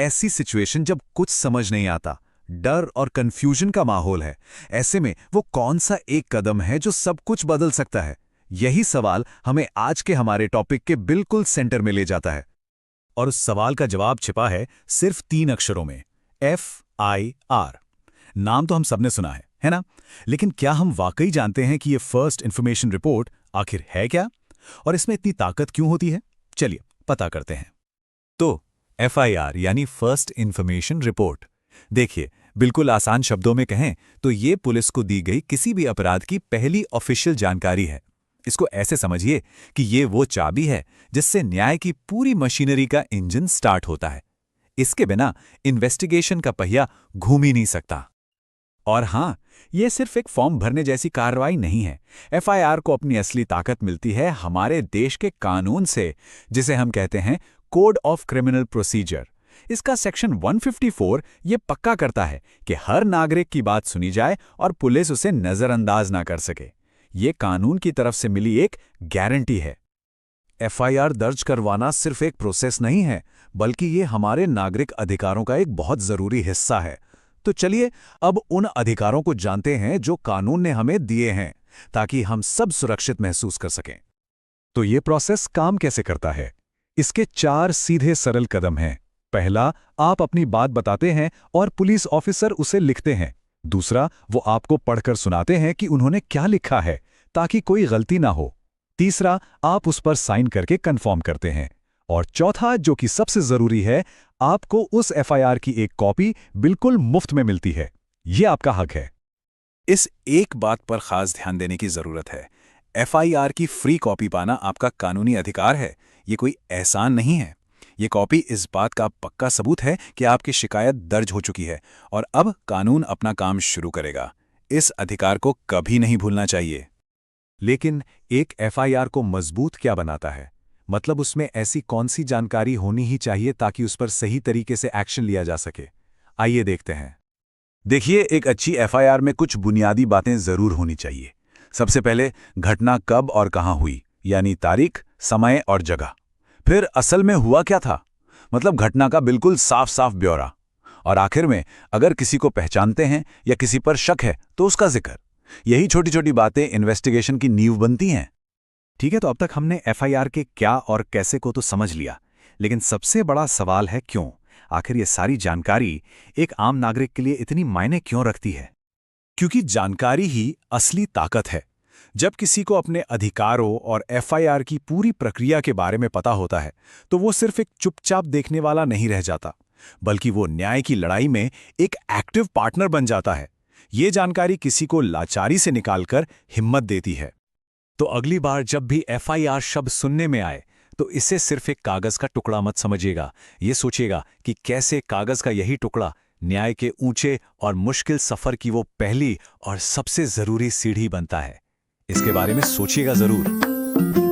ऐसी सिचुएशन जब कुछ समझ नहीं आता, डर और कंफ्यूजन का माहौल है। ऐसे में वो कौन सा एक कदम है जो सब कुछ बदल सकता है? यही सवाल हमें आज के हमारे टॉपिक के बिल्कुल सेंटर में ले जाता है। और उस सवाल का जवाब छिपा है सिर्फ 3 अक्षरों में, FIR। नाम तो हम सबने सुना है ना? लेकिन क्या हम वाकई जानते हैं कि ये फर्स्ट इंफॉर्मेशन रिपोर्ट आखिर है क्या, और इसमें इतनी ताकत क्यों होती है? चलिए पता करते हैं। तो FIR यानी फर्स्ट इंफॉर्मेशन रिपोर्ट। देखिए, बिल्कुल आसान शब्दों में कहें तो ये पुलिस को दी गई किसी भी अपराध की पहली ऑफिशियल जानकारी है। इसको ऐसे समझिए कि ये वो चाबी है जिससे न्याय की पूरी मशीनरी का इंजन स्टार्ट होता है। इसके बिना इन्वेस्टिगेशन का पहिया घूम ही नहीं सकता। और हां, ये सिर्फ एक फॉर्म भरने जैसी कार्रवाई नहीं है। FIR को अपनी असली ताकत मिलती है हमारे देश के कानून से, जिसे हम कहते हैं कोड ऑफ क्रिमिनल प्रोसीजर। इसका सेक्शन 154 ये पक्का करता है कि हर नागरिक की बात सुनी जाए और पुलिस उसे नजरअंदाज ना कर सके। ये कानून की तरफ से मिली एक गारंटी है। FIR दर्ज करवाना सिर्फ एक प्रोसेस नहीं है, बल्कि ये हमारे नागरिक अधिकारों का एक बहुत जरूरी हिस्सा है। तो चलिए अब उन अधिकारों को जानते हैं जो कानून ने हमें दिए हैं, ताकि हम सब सुरक्षित महसूस कर सकें। तो ये प्रोसेस काम कैसे करता है? इसके 4 सीधे सरल कदम हैं। पहला, आप अपनी बात बताते हैं और पुलिस ऑफिसर उसे लिखते हैं। दूसरा, वो आपको पढ़कर सुनाते हैं कि उन्होंने क्या लिखा है, ताकि कोई गलती ना हो। तीसरा, आप उस पर साइन करके कंफर्म करते हैं। और चौथा, जो कि सबसे जरूरी है, आपको उस FIR की एक कॉपी बिल्कुल मुफ्त में मिलती है। ये आपका हक है। इस एक बात पर खास ध्यान देने की जरूरत है। FIR की फ्री कॉपी पाना आपका कानूनी अधिकार है, ये कोई एहसान नहीं है। ये कॉपी इस बात का पक्का सबूत है कि आपकी शिकायत दर्ज हो चुकी है और अब कानून अपना काम शुरू करेगा। इस अधिकार को कभी नहीं भूलना चाहिए। लेकिन एक FIR को मजबूत क्या बनाता है? मतलब उसमें ऐसी कौन सी जानकारी होनी ही चाहिए ताकि उस पर सही तरीके से एक्शन लिया जा सके? आइए देखते हैं। देखिए, एक अच्छी FIR में कुछ बुनियादी बातें जरूर होनी चाहिए। सबसे पहले, घटना कब और कहां हुई, यानी तारीख, समय और जगह। फिर असल में हुआ क्या था, मतलब घटना का बिल्कुल साफ साफ ब्यौरा। और आखिर में, अगर किसी को पहचानते हैं या किसी पर शक है तो उसका जिक्र। यही छोटी छोटी बातें इन्वेस्टिगेशन की नींव बनती हैं। ठीक है, तो अब तक हमने FIR के क्या और कैसे को तो समझ लिया, लेकिन सबसे बड़ा सवाल है क्यों? आखिर ये सारी जानकारी एक आम नागरिक के लिए इतनी मायने क्यों रखती है? क्योंकि जानकारी ही असली ताकत है। जब किसी को अपने अधिकारों और FIR की पूरी प्रक्रिया के बारे में पता होता है, तो वो सिर्फ एक चुपचाप देखने वाला नहीं रह जाता, बल्कि वो न्याय की लड़ाई में एक एक्टिव पार्टनर बन जाता है। ये जानकारी किसी को लाचारी से निकालकर हिम्मत देती है। तो अगली बार जब भी FIR शब्द सुनने में आए, तो इसे सिर्फ एक कागज का टुकड़ा मत समझिएगा। ये सोचिएगा कि कैसे कागज का यही टुकड़ा न्याय के ऊंचे और मुश्किल सफर की वो पहली और सबसे जरूरी सीढ़ी बनता है। इसके बारे में सोचिएगा जरूर।